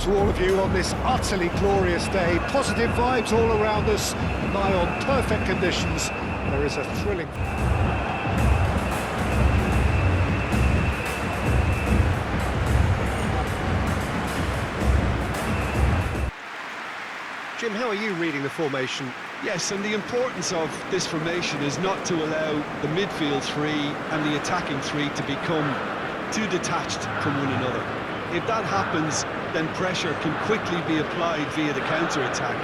To all of you on this utterly glorious day, positive vibes all around us, nigh on perfect conditions. There is a thrilling... Jim, how are you reading the formation? Yes, and the importance of this formation is not to allow the midfield three and the attacking three to become too detached from one another. If that happens, then pressure can quickly be applied via the counter-attack,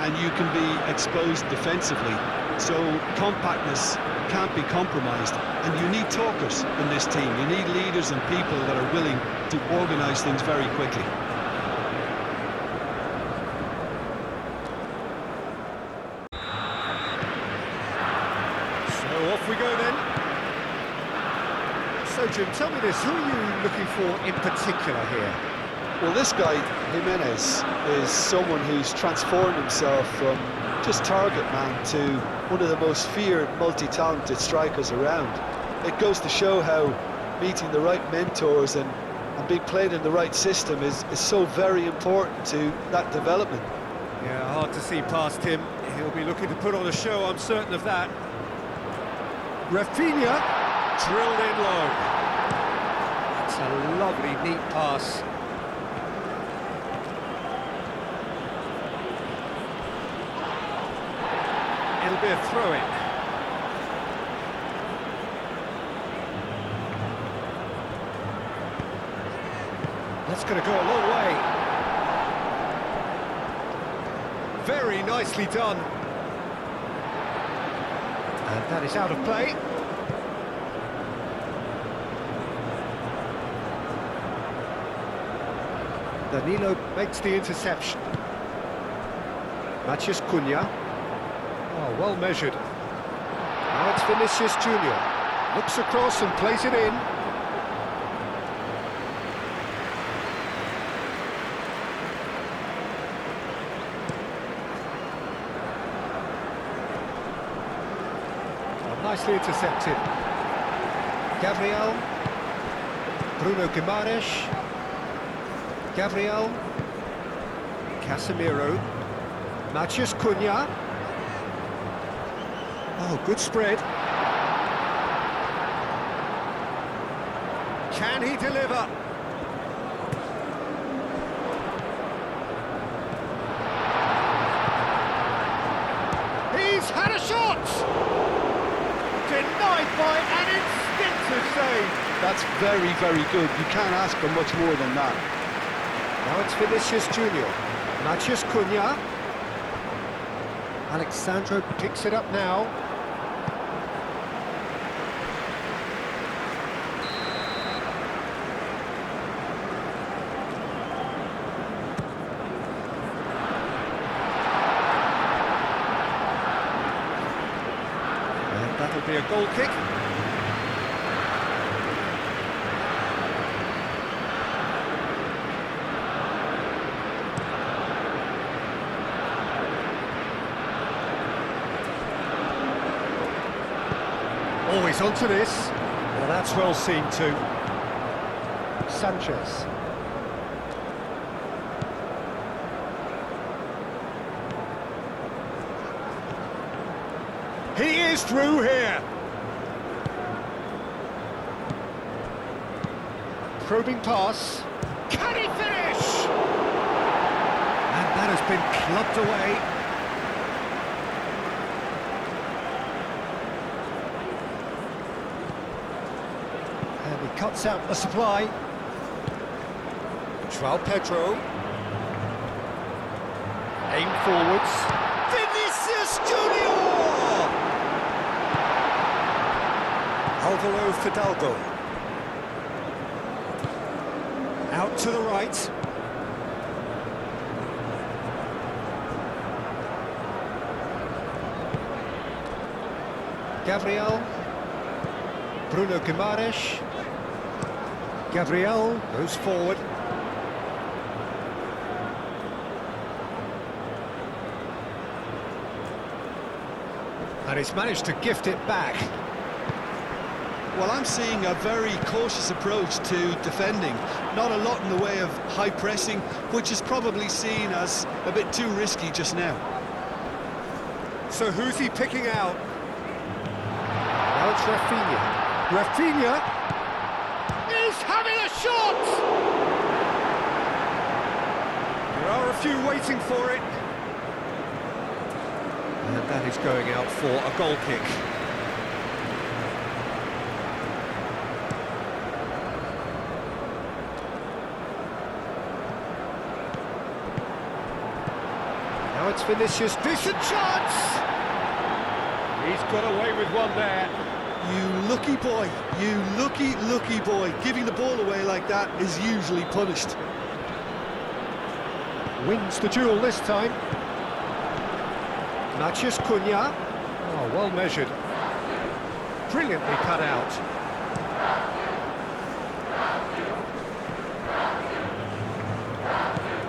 and you can be exposed defensively. So compactness can't be compromised, and you need talkers in this team. You need leaders and people that are willing to organise things very quickly. So off we go then. So Jim, tell me this, who are you looking for in particular here? Well, this guy, Jimenez, is someone who's transformed himself from just target man to one of the most feared, multi-talented strikers around. It goes to show how meeting the right mentors and being played in the right system is so very important to that development. Yeah, hard to see past him. He'll be looking to put on a show, I'm certain of that. Rafinha, drilled in low. It's a lovely, neat pass. It'll be a throw-in. That's going to go a long way. Very nicely done. And that is out of play. Danilo makes the interception. Matheus Cunha. Oh, well measured. Now it's Vinicius Junior. Looks across and plays it in. Oh, nicely intercepted. Gabriel. Bruno Guimaraes. Gabriel. Casemiro. Matheus Cunha. Oh, good spread. Can he deliver? He's had a shot! Denied by an instinctive save. That's very, very good. You can't ask for much more than that. Now it's Vinicius Junior. Matheus Cunha. Alexandro picks it up now. And that'll be a goal kick. Always onto this. Well, that's well seen too. Sanchez. He is through here. Probing pass. Can he finish? And that has been clubbed away. Cuts out the supply. João Pedro. Aim forwards. Vinicius Junior! Alvaro Fidalgo. Out to the right. Gabriel. Bruno Guimaraes. Gabriel goes forward. And he's managed to gift it back. Well, I'm seeing a very cautious approach to defending. Not a lot in the way of high pressing, which is probably seen as a bit too risky just now. So who's he picking out? Now it's Rafinha. Rafinha is having a shot! There are a few waiting for it. And that is going out for a goal kick. Now it's Vinicius, decent chance! He's got away with one there. You lucky boy, you lucky boy. Giving the ball away like that is usually punished. Wins the duel this time. Matheus Cunha. Oh, well measured. Brilliantly cut out.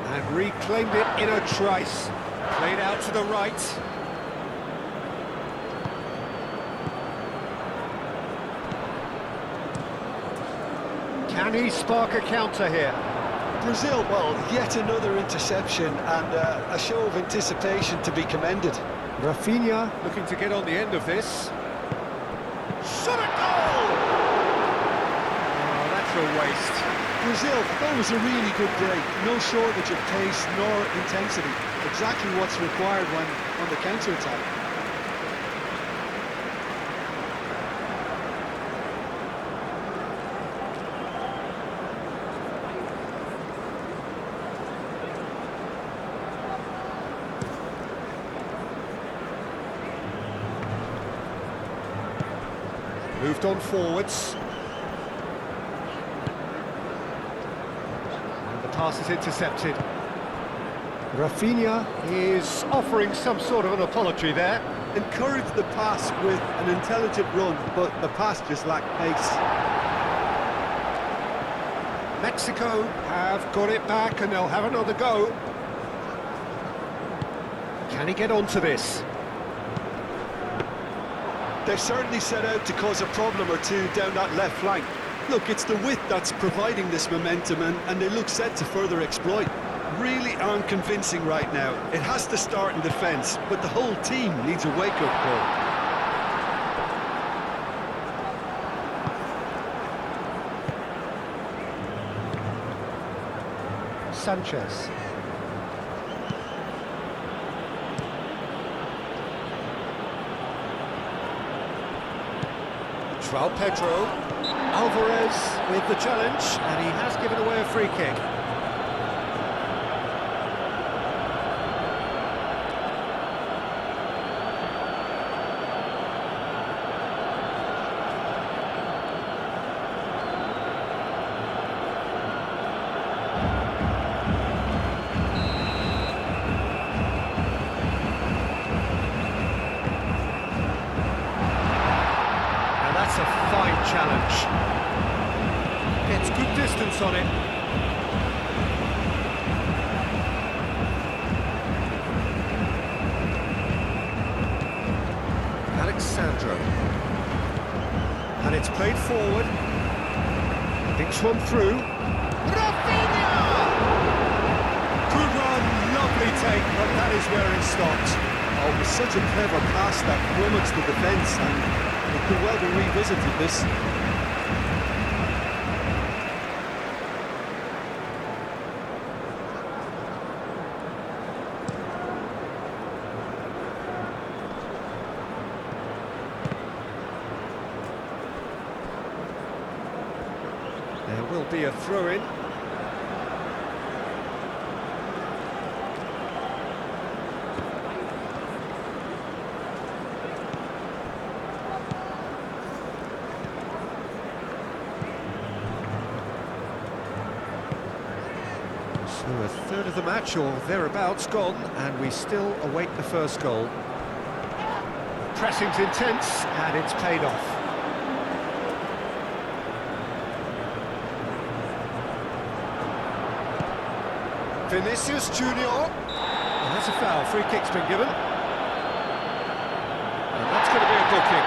And reclaimed it in a trice. Played out to the right. Can he spark a counter here? Brazil, well, yet another interception and a show of anticipation to be commended. Rafinha looking to get on the end of this. Shot a goal! Oh, that's a waste. Brazil, that was a really good break. No shortage of pace nor intensity. Exactly what's required when on the counter-attack. Moved on forwards. And the pass is intercepted. Rafinha is offering some sort of an apology there. Encouraged the pass with an intelligent run, but the pass just lacked pace. Mexico have got it back and they'll have another go. Can he get onto this? They've certainly set out to cause a problem or two down that left flank. Look, it's the width that's providing this momentum and they look set to further exploit. Really aren't convincing right now. It has to start in defence, but the whole team needs a wake-up call. Sanchez. João Pedro. Alvarez with the challenge, and he has given away a free kick. That's a fine challenge. Gets good distance on it. Alexandro. And it's played forward. Thinks one through. Rafinha! Good run, lovely take, but that is where it stopped. Oh, it was such a clever pass that plummets the defence, and it could well be revisited, this. There will be a throw-in. So a third of the match or thereabouts gone, and we still await the first goal. Pressing's intense, and it's paid off. Vinicius Junior. And that's a foul. Free kick's been given. And that's going to be a booking.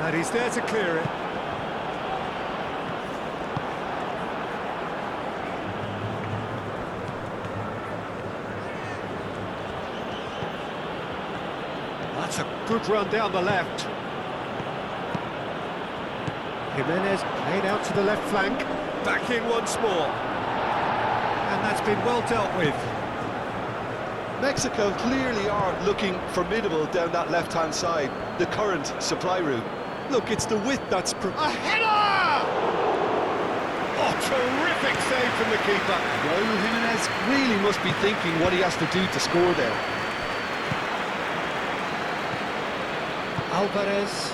And he's there to clear it. That's a good run down the left. Jimenez played out to the left flank. Back in once more. And that's been well dealt with. Mexico clearly are looking formidable down that left-hand side, the current supply route. Look, it's the width that's... A header! Oh, terrific save from the keeper. Raúl Jimenez really must be thinking what he has to do to score there. Alvarez.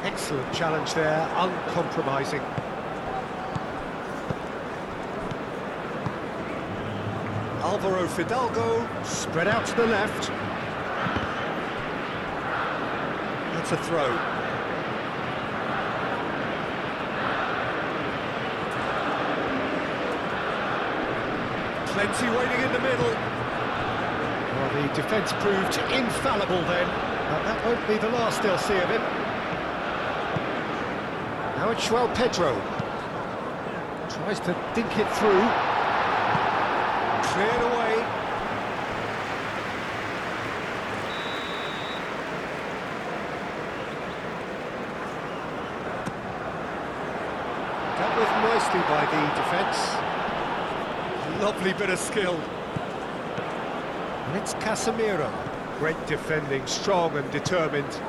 Excellent challenge there, uncompromising. Alvaro Fidalgo, spread out to the left. That's a throw. Plenty waiting in the middle. Well, the defence proved infallible then, but that won't be the last they'll see of him. Now it's João Pedro. Tries to dink it through. Cleared away. Dealt with nicely by the defence. Lovely bit of skill. And it's Casemiro. Great defending, strong and determined.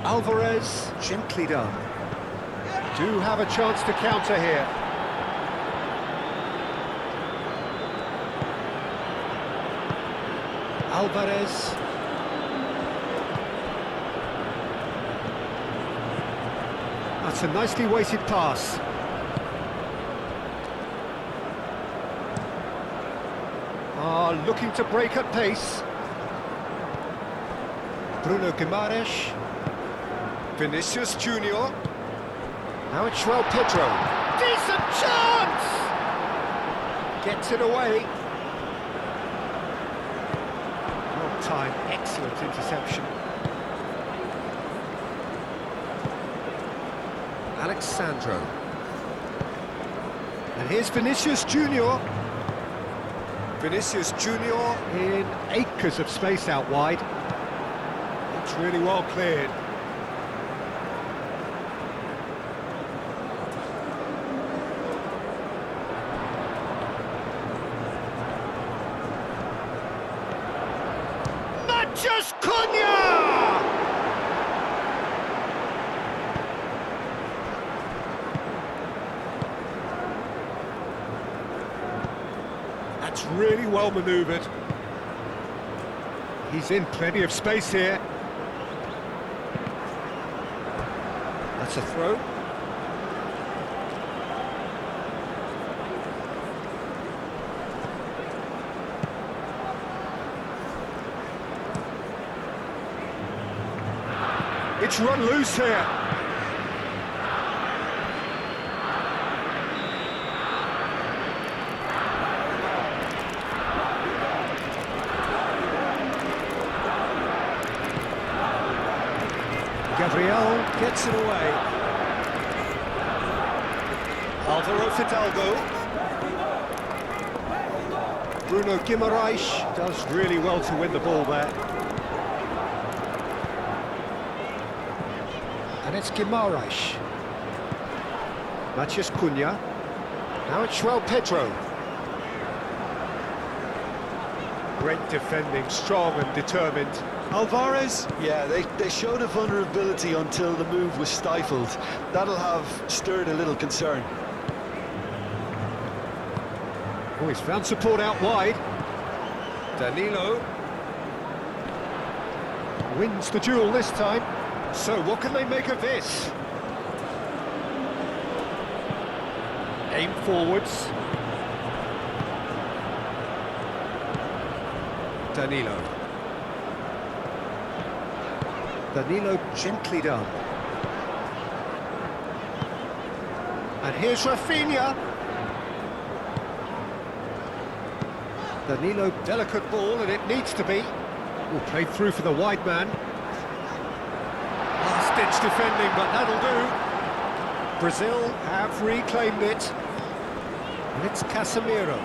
Alvarez, gently done. Do have a chance to counter here. Alvarez. That's a nicely weighted pass. Looking to break at pace. Bruno Guimaraes. Vinicius Junior. Now it's João Pedro. Decent chance! Gets it away. Long time, excellent interception. Alexandro. And here's Vinicius Junior. Vinicius Junior in acres of space out wide. It's really well cleared. Just Cunha! That's really well manoeuvred. He's in plenty of space here. That's a throw. It's run loose here. Gabriel gets it away. Alvaro Fidalgo. Bruno Guimaraes does really well to win the ball there. And it's Guimaraes. Matheus Cunha. Now it's João Pedro. Great defending, strong and determined. Alvarez, yeah, they showed a vulnerability until the move was stifled. That'll have stirred a little concern. Oh, he's found support out wide. Danilo. Wins the duel this time. So, what can they make of this? Aim forwards. Danilo. Danilo gently done. And here's Rafinha. Danilo, delicate ball, and it needs to be. Oh, played through for the wide man. Last-ditch defending, but that'll do. Brazil have reclaimed it. And it's Casemiro.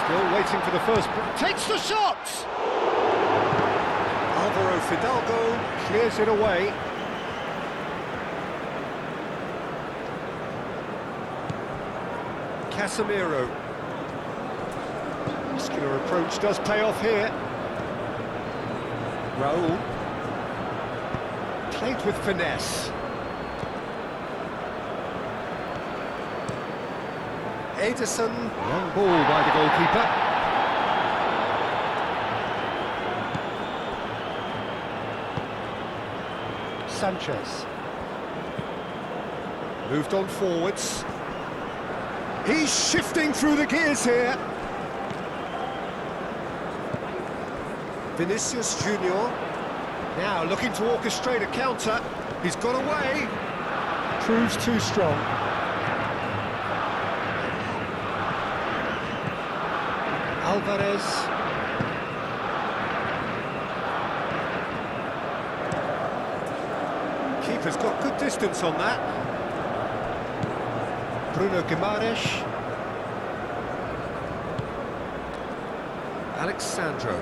Still waiting for the first... Takes the shot! Alvaro Fidalgo clears it away. Casemiro. Muscular approach does pay off here. Raul. Played with finesse. Ederson. Long ball by the goalkeeper. Sanchez. Moved on forwards. He's shifting through the gears here. Vinicius Junior. Now looking to orchestrate a counter. He's got away. Proves too strong. Alvarez. Keeper's got good distance on that. Bruno Guimaraes. Alexandro.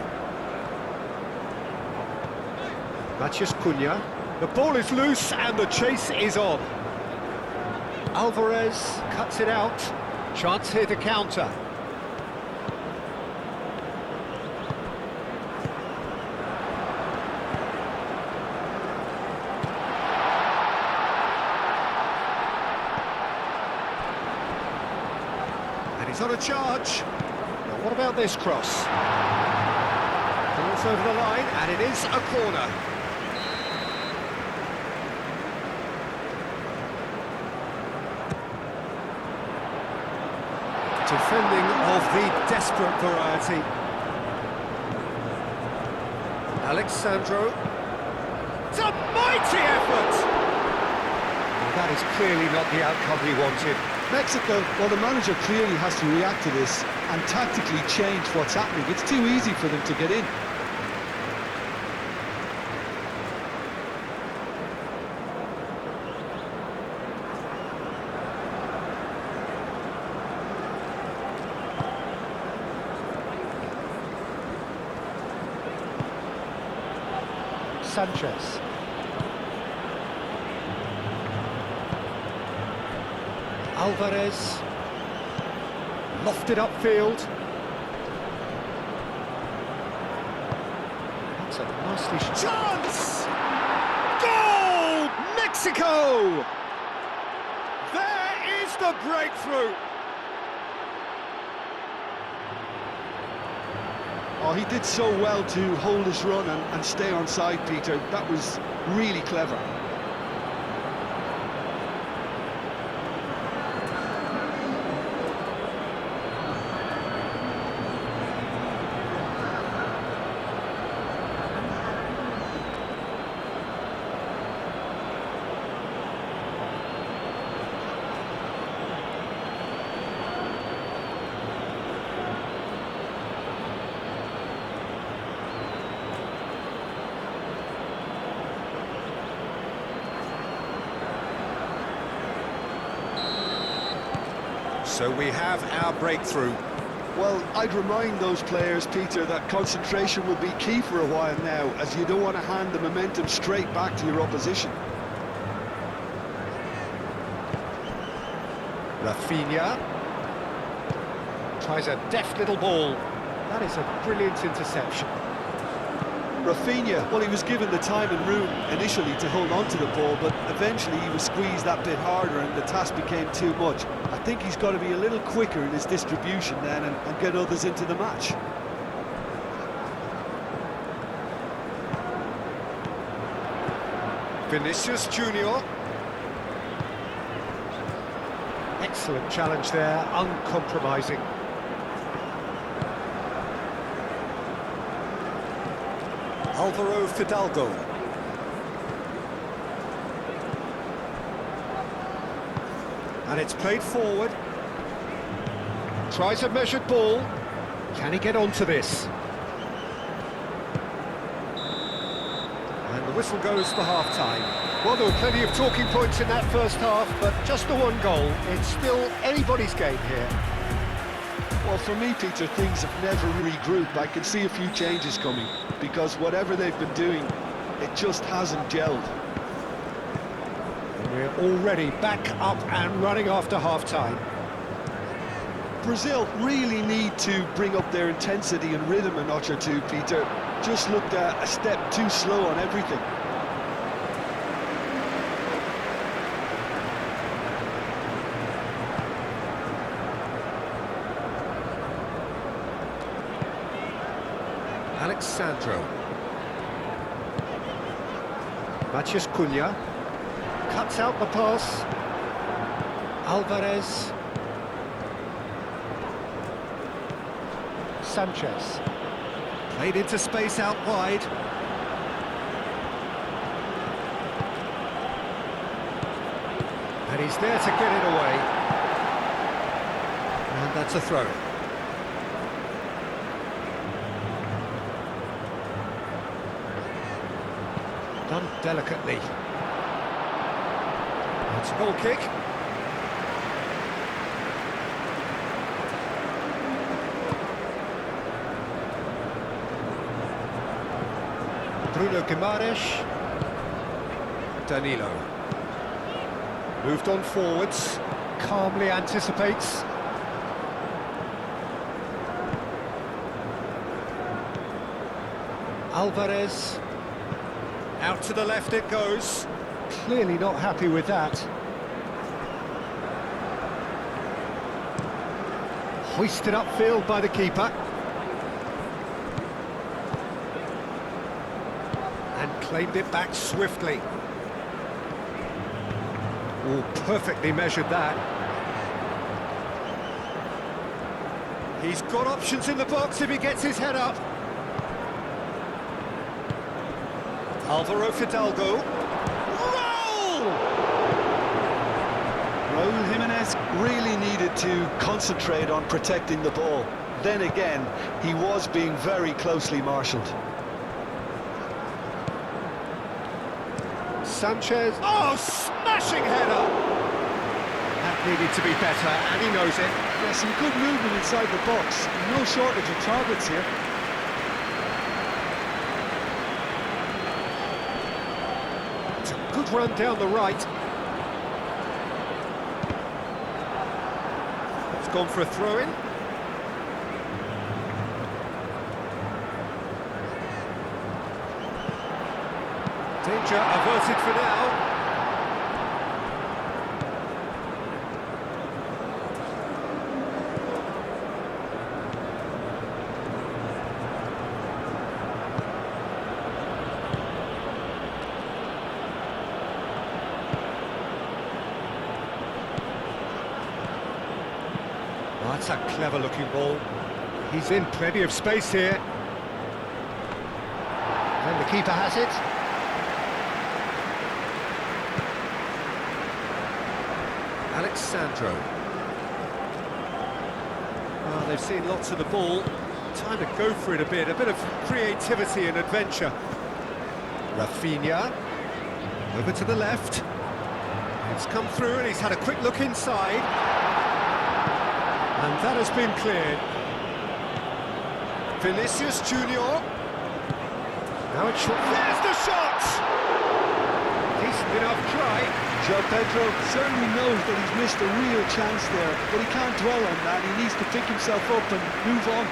Matheus Cunha. The ball is loose and the chase is on. Alvarez cuts it out. Chance here to counter. He's on a charge. Now what about this cross? Ball's over the line, and it is a corner. Defending of the desperate variety. Alexandro. It's a mighty effort! Well, that is clearly not the outcome he wanted. Mexico, well, the manager clearly has to react to this and tactically change what's happening. It's too easy for them to get in. Sanchez. Alvarez. Lofted upfield. That's a nicely... Chance! Goal! Mexico! There is the breakthrough! Oh, he did so well to hold his run and stay on side, Peter. That was really clever. So we have our breakthrough. Well, I'd remind those players, Peter, that concentration will be key for a while now, as you don't want to hand the momentum straight back to your opposition. Rafinha tries a deft little ball. That is a brilliant interception. Rafinha, well, he was given the time and room initially to hold on to the ball, but eventually he was squeezed that bit harder and the task became too much. I think he's got to be a little quicker in his distribution then and get others into the match. Vinicius Junior. Excellent challenge there, uncompromising. Alvaro Fidalgo. And it's played forward. Tries a measured ball. Can he get onto this? And the whistle goes for half-time. Well, there were plenty of talking points in that first half, but just the one goal. It's still anybody's game here. Well, for me, Peter, things have never regrouped. I can see a few changes coming, because whatever they've been doing, it just hasn't gelled. And we're already back up and running after half-time. Brazil really need to bring up their intensity and rhythm a notch or two, Peter. Just looked a step too slow on everything. Alexandro. Matias Cunha. Cuts out the pass. Alvarez. Sanchez. Played into space out wide. And he's there to get it away. And that's a throw. Done delicately. It's a goal kick. Bruno Guimaraes. Danilo. Moved on forwards. Calmly anticipates. Alvarez. Out to the left it goes. Clearly not happy with that. Hoisted upfield by the keeper. And claimed it back swiftly. Oh, perfectly measured that. He's got options in the box if he gets his head up. Alvaro Fidalgo. Roll! Raul Jimenez really needed to concentrate on protecting the ball. Then again, he was being very closely marshalled. Sanchez. Oh, smashing header! That needed to be better, and he knows it. Yeah, some good movement inside the box. No shortage of targets here. Good run down the right. It's gone for a throw-in. Danger averted for now. Oh, that's a clever-looking ball. He's in plenty of space here. And the keeper has it. Alexandro. Oh, they've seen lots of the ball. Time to go for it a bit of creativity and adventure. Rafinha. Over to the left. It's come through and he's had a quick look inside. And that has been cleared. Vinicius Junior. Now it's shot. There's the shot! Decent enough try. João Pedro certainly knows that he's missed a real chance there, but he can't dwell on that. He needs to pick himself up and move on.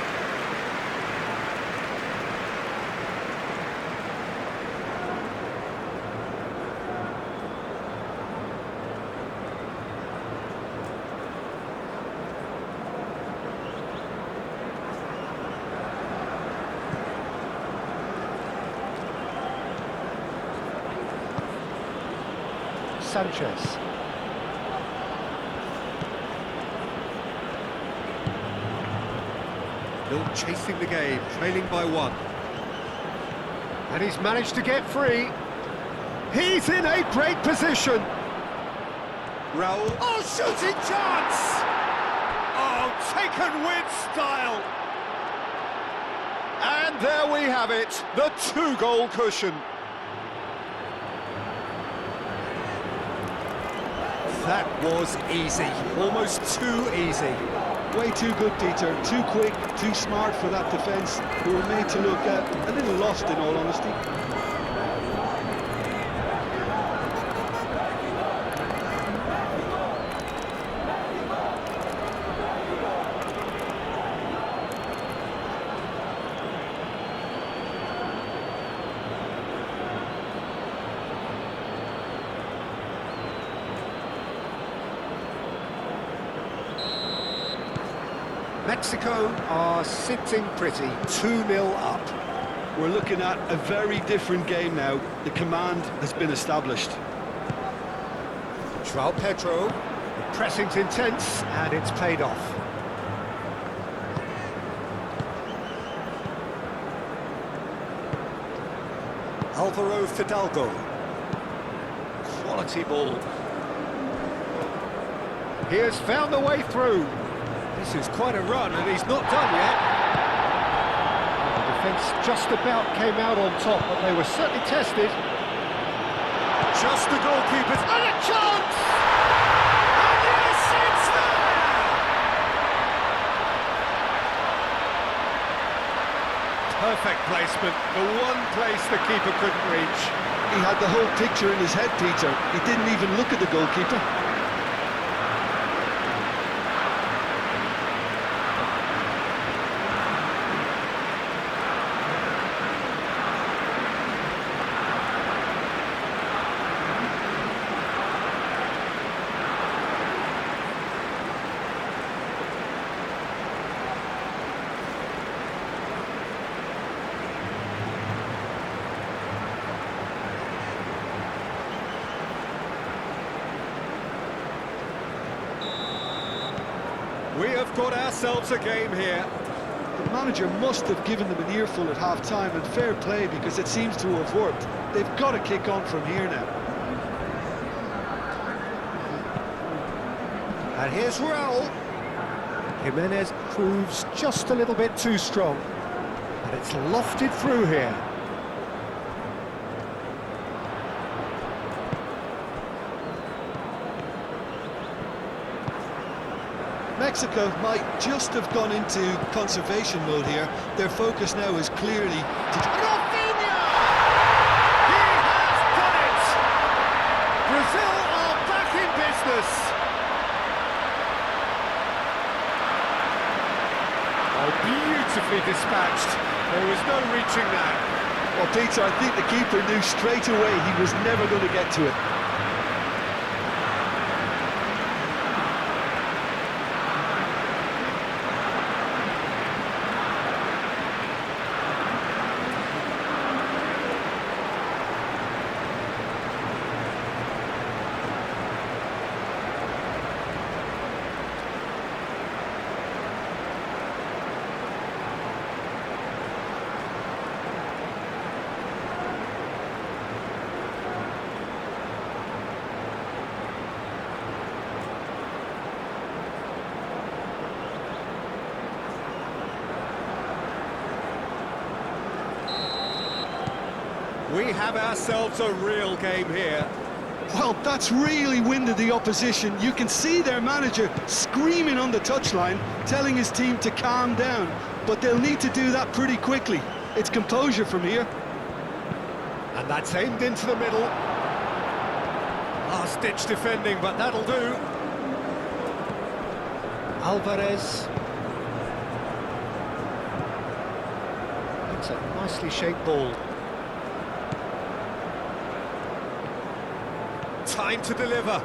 Sanchez. Still chasing the game, trailing by one. And he's managed to get free. He's in a great position. Raul. Oh, shooting chance! Oh, taken with style. And there we have it, the 2-goal cushion. That was easy, almost too easy. Way too good, Peter. Too quick, too smart for that defence, who were made to look a little lost, in all honesty. Mexico are sitting pretty, 2-0 up. We're looking at a very different game now. The command has been established. João Pedro, the pressing's intense, and it's paid off. Alvaro Fidalgo. Quality ball. He has found the way through. This is quite a run, and he's not done yet. The defence just about came out on top, but they were certainly tested. Just the goalkeepers, and a chance! And yes, it's there! Perfect placement, the one place the keeper couldn't reach. He had the whole picture in his head, Peter. He didn't even look at the goalkeeper. We have got ourselves a game here. The manager must have given them an earful at half-time, and fair play, because it seems to have worked. They've got to kick on from here now. And here's Raul. Jimenez proves just a little bit too strong, and it's lofted through here. Mexico might just have gone into conservation mode here. Their focus now is clearly to... Rafinha! He has done it! Brazil are back in business! Oh, beautifully dispatched. There was no reaching that. Well, Peter, I think the keeper knew straight away he was never going to get to it. We have ourselves a real game here. Well, that's really winded the opposition. You can see their manager screaming on the touchline, telling his team to calm down. But they'll need to do that pretty quickly. It's composure from here. And that's aimed into the middle. Last-ditch defending, but that'll do. Alvarez. It's a nicely shaped ball. Time to deliver.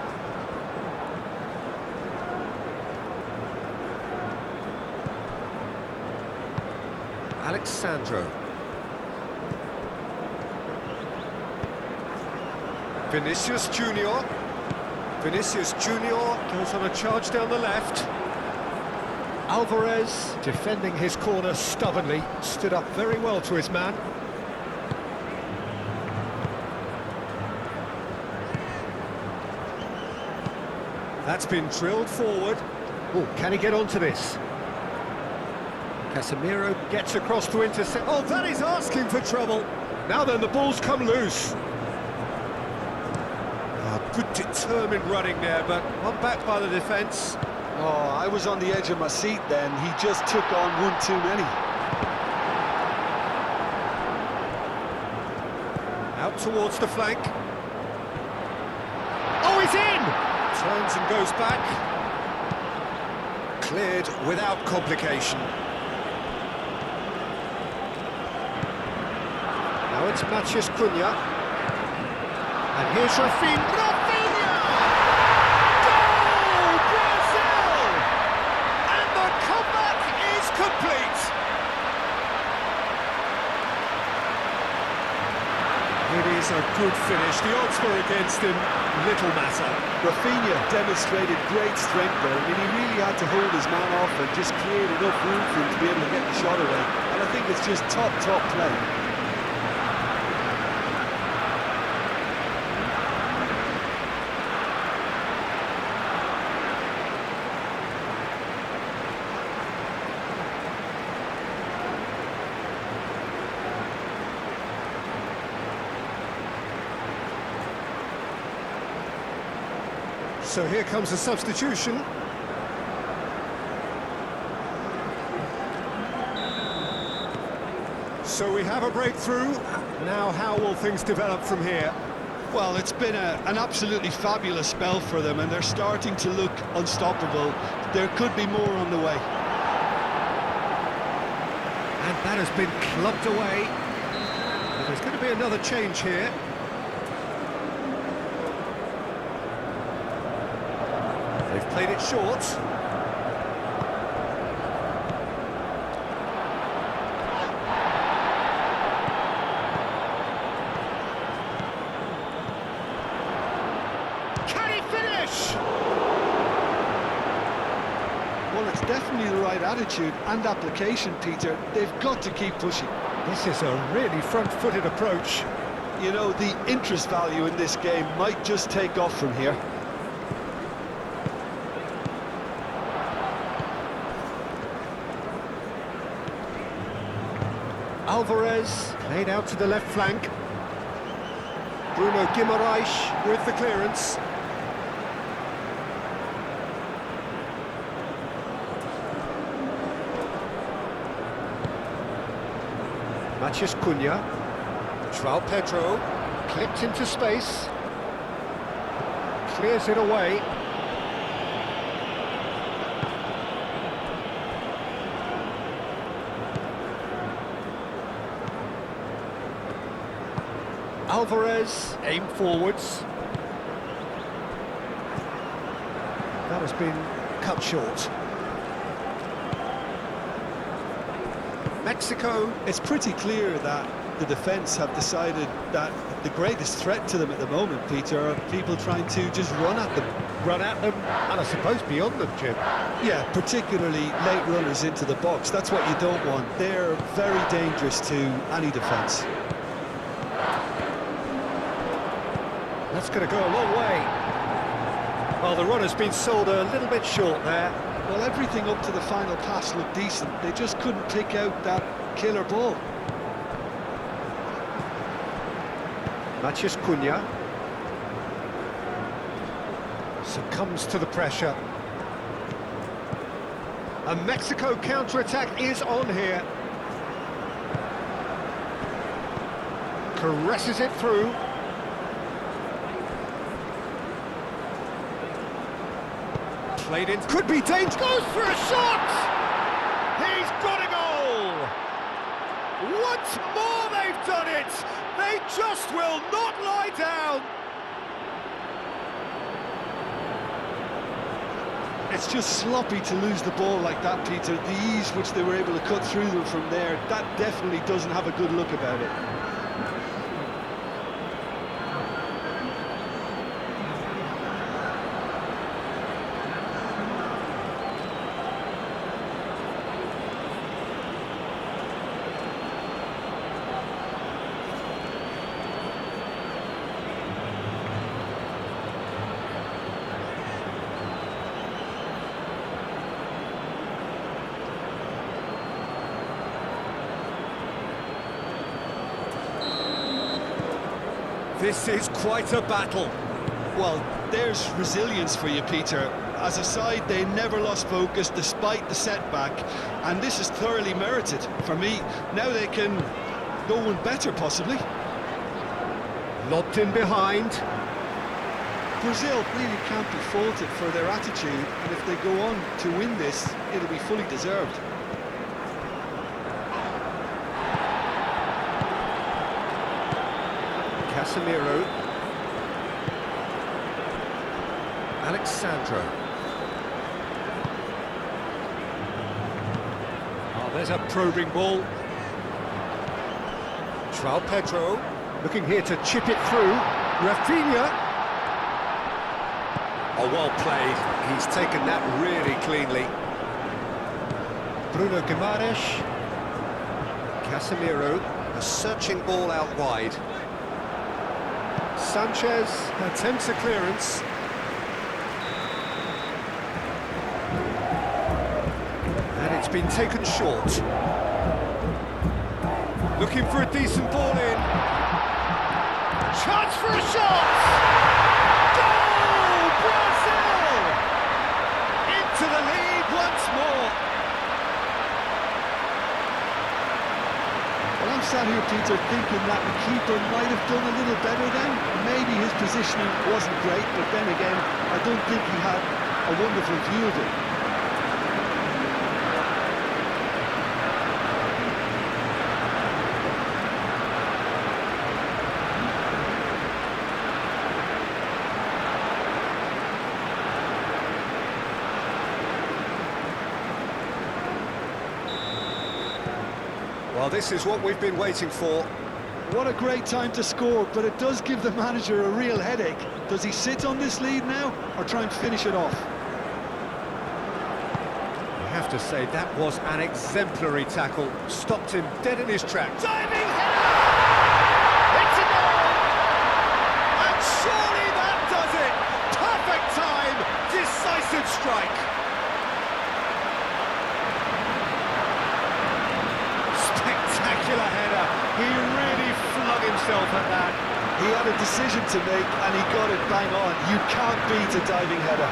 Alexandro. Vinicius Junior. Vinicius Junior goes on a charge down the left. Alvarez, defending his corner stubbornly, stood up very well to his man. That's been drilled forward. Oh, can he get onto this? Casemiro gets across to intercept. Oh, that is asking for trouble. Now then, the ball's come loose. Good determined running there, but one back by the defence. Oh, I was on the edge of my seat then. He just took on one too many. Out towards the flank. Oh, he's in! Turns and goes back. Cleared without complication. Now it's Matheus Cunha. And here's Rafinha. Goal! Brazil! And the comeback is complete. It is a good finish. The odds were against him. Little matter. Rafinha demonstrated great strength there. I mean, he really had to hold his man off and just create enough room for him to be able to get the shot away. And I think it's just top play. So here comes a substitution. So we have a breakthrough. Now how will things develop from here? Well, it's been an absolutely fabulous spell for them, and they're starting to look unstoppable. There could be more on the way. And that has been clubbed away. But there's going to be another change here. They've played it short. Can he finish? Well, it's definitely the right attitude and application, Peter. They've got to keep pushing. This is a really front-footed approach. You know, the interest value in this game might just take off from here. Alvarez laid out to the left flank. Bruno Guimaraes with the clearance. Matheus Cunha. João Pedro clipped into space. Clears it away. Alvarez, aim forwards. That has been cut short. Mexico. It's pretty clear that the defence have decided that the greatest threat to them at the moment, Peter, are people trying to just run at them. Run at them, and I suppose beyond them, Jim. Yeah, particularly late runners into the box. That's what you don't want. They're very dangerous to any defence. That's going to go a long way. Well, the run has been sold a little bit short there. Well, everything up to the final pass looked decent. They just couldn't pick out that killer ball. Matheus Cunha succumbs to the pressure. A Mexico counter-attack is on here. Caresses it through. Played in, could be dangerous, goes for a shot! He's got a goal! Once more they've done it! They just will not lie down! It's just sloppy to lose the ball like that, Peter. The ease which they were able to cut through them from there, that definitely doesn't have a good look about it. This is quite a battle. Well, there's resilience for you, Peter. As a side, they never lost focus despite the setback, and this is thoroughly merited. For me, now they can go one better, possibly. Lobbed in behind. Brazil really can't be faulted for their attitude, and if they go on to win this, it'll be fully deserved. Casemiro. Alexandro. Oh, there's a probing ball. João Pedro looking here to chip it through. Rafinha. Oh, well played. He's taken that really cleanly. Bruno Guimaraes. Casemiro. A searching ball out wide. Sanchez attempts a clearance. And it's been taken short. Looking for a decent ball in. Chance for a shot! Goal! Brazil! Into the lead once more. Well, I'm sat here, Peter, thinking that the keeper might have done a little better then. Maybe his positioning wasn't great, but then again, I don't think he had a wonderful view of it. Well, this is what we've been waiting for. What a great time to score, but it does give the manager a real headache. Does he sit on this lead now, or try and finish it off? I have to say, that was an exemplary tackle. Stopped him dead in his tracks. Diving header! It's a goal! And surely that does it! Perfect time! Decisive strike! Spectacular header. He really flung himself at that. He had a decision to make, and he got it bang on. You can't beat a diving header.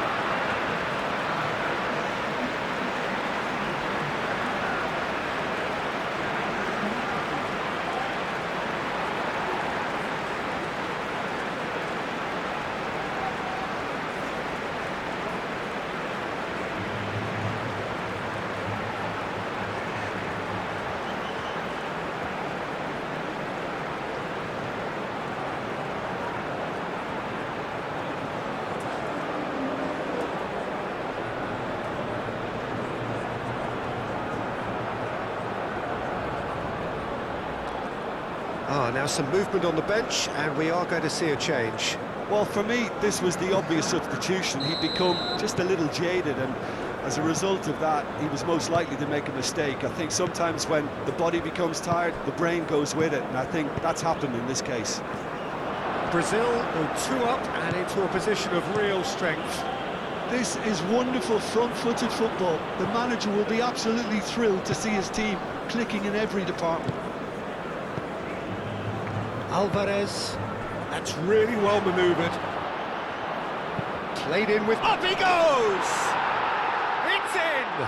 Now some movement on the bench, and we are going to see a change. Well, for me, this was the obvious substitution. He'd become just a little jaded, and as a result of that, he was most likely to make a mistake. I think sometimes when the body becomes tired, the brain goes with it, and I think that's happened in this case. Brazil go 2 up and into a position of real strength. This is wonderful front-footed football. The manager will be absolutely thrilled to see his team clicking in every department. Alvarez, that's really well manoeuvred. Played in with... Up he goes! It's in!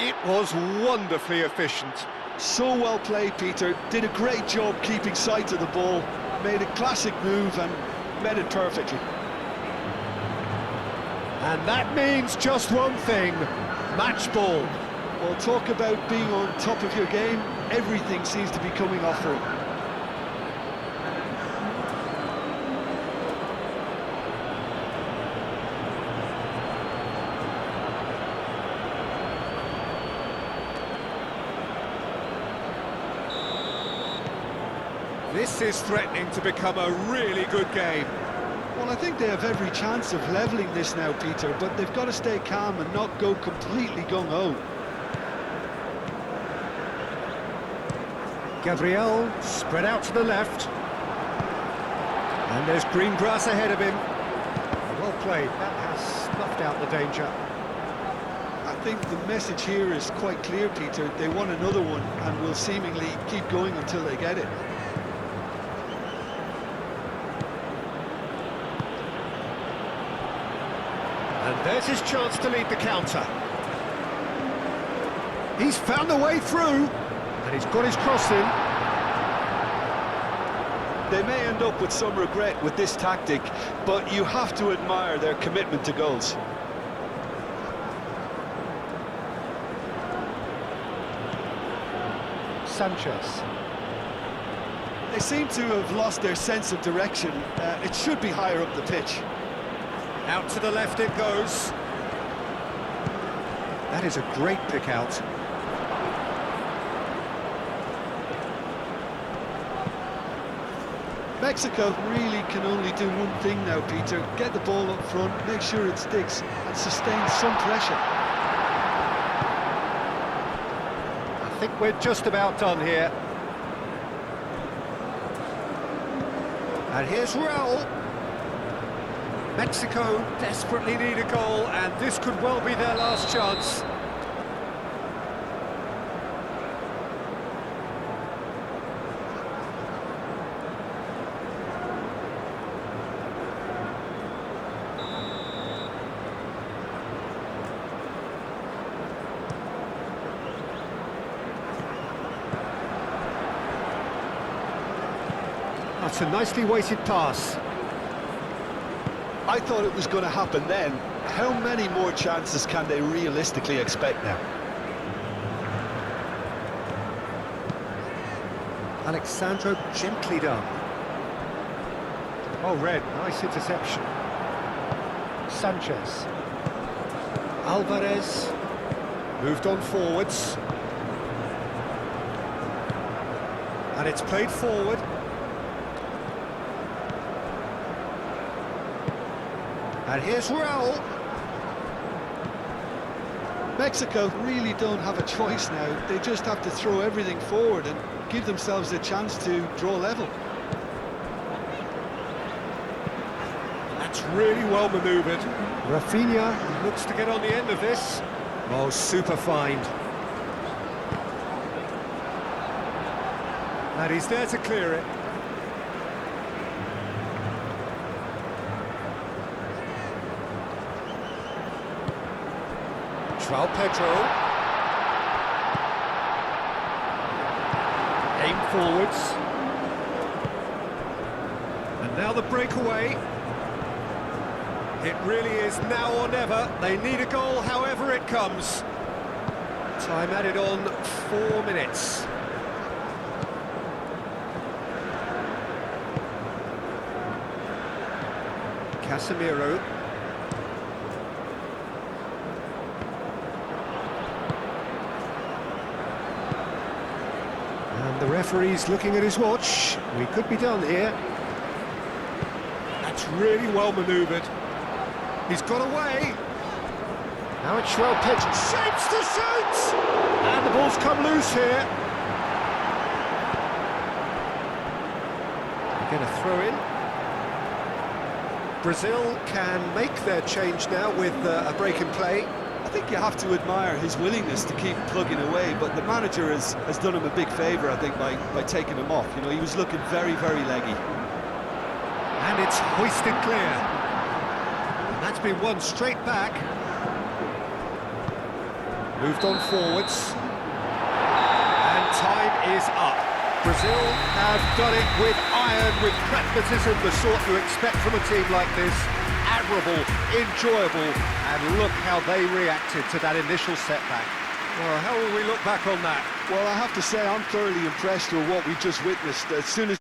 It was wonderfully efficient. So well played, Peter. Did a great job keeping sight of the ball. Made a classic move and met it perfectly. And that means just one thing, match ball. Well, talk about being on top of your game. Everything seems to be coming off for him. This is threatening to become a really good game. Well, I think they have every chance of levelling this now, Peter, but they've got to stay calm and not go completely gung-ho. Gabriel spread out to the left. And there's green grass ahead of him. Well played, that has snuffed out the danger. think the message here is quite clear, Peter. They want another one and will seemingly keep going until they get it. And there's his chance to lead the counter. He's found a way through, and he's got his cross in. They may end up with some regret with this tactic, but you have to admire their commitment to goals. Sanchez. They seem to have lost their sense of direction. It should be higher up the pitch. Out to the left it goes. That is a great pick out. Mexico really can only do one thing now, Peter. Get the ball up front, make sure it sticks, and sustain some pressure. I think we're just about done here. And here's Raul. Mexico desperately need a goal, and this could well be their last chance. That's a nicely weighted pass. I thought it was going to happen then. How many more chances can they realistically expect now? Alexandro gently done. Oh, Red, nice interception. Sanchez. Alvarez. Moved on forwards. And it's played forward. And here's Raul. Mexico really don't have a choice now. They just have to throw everything forward and give themselves a chance to draw level. That's really well manoeuvred. Rafinha looks to get on the end of this. Oh, super find. And he's there to clear it. João Pedro. Aim forwards. And now the breakaway. It really is now or never. They need a goal however it comes. Time added on 4 minutes. Casemiro. And the referee's looking at his watch. We could be done here. That's really well manoeuvred. He's got away. Now it's João Pedro. Shapes to shoot! And the ball's come loose here. Get a throw in. Brazil can make their change now with a break in play. I think you have to admire his willingness to keep plugging away, but the manager has done him a big favour, I think, by taking him off. You know, he was looking very, very leggy. And it's hoisted clear. And that's been won straight back. Moved on forwards. And time is up. Brazil have done it with iron, with pragmatism, the sort you expect from a team like this. Admirable, enjoyable, and look how they reacted to that initial setback. Well, how will we look back on that? Well, I have to say I'm thoroughly impressed with what we've just witnessed. As soon as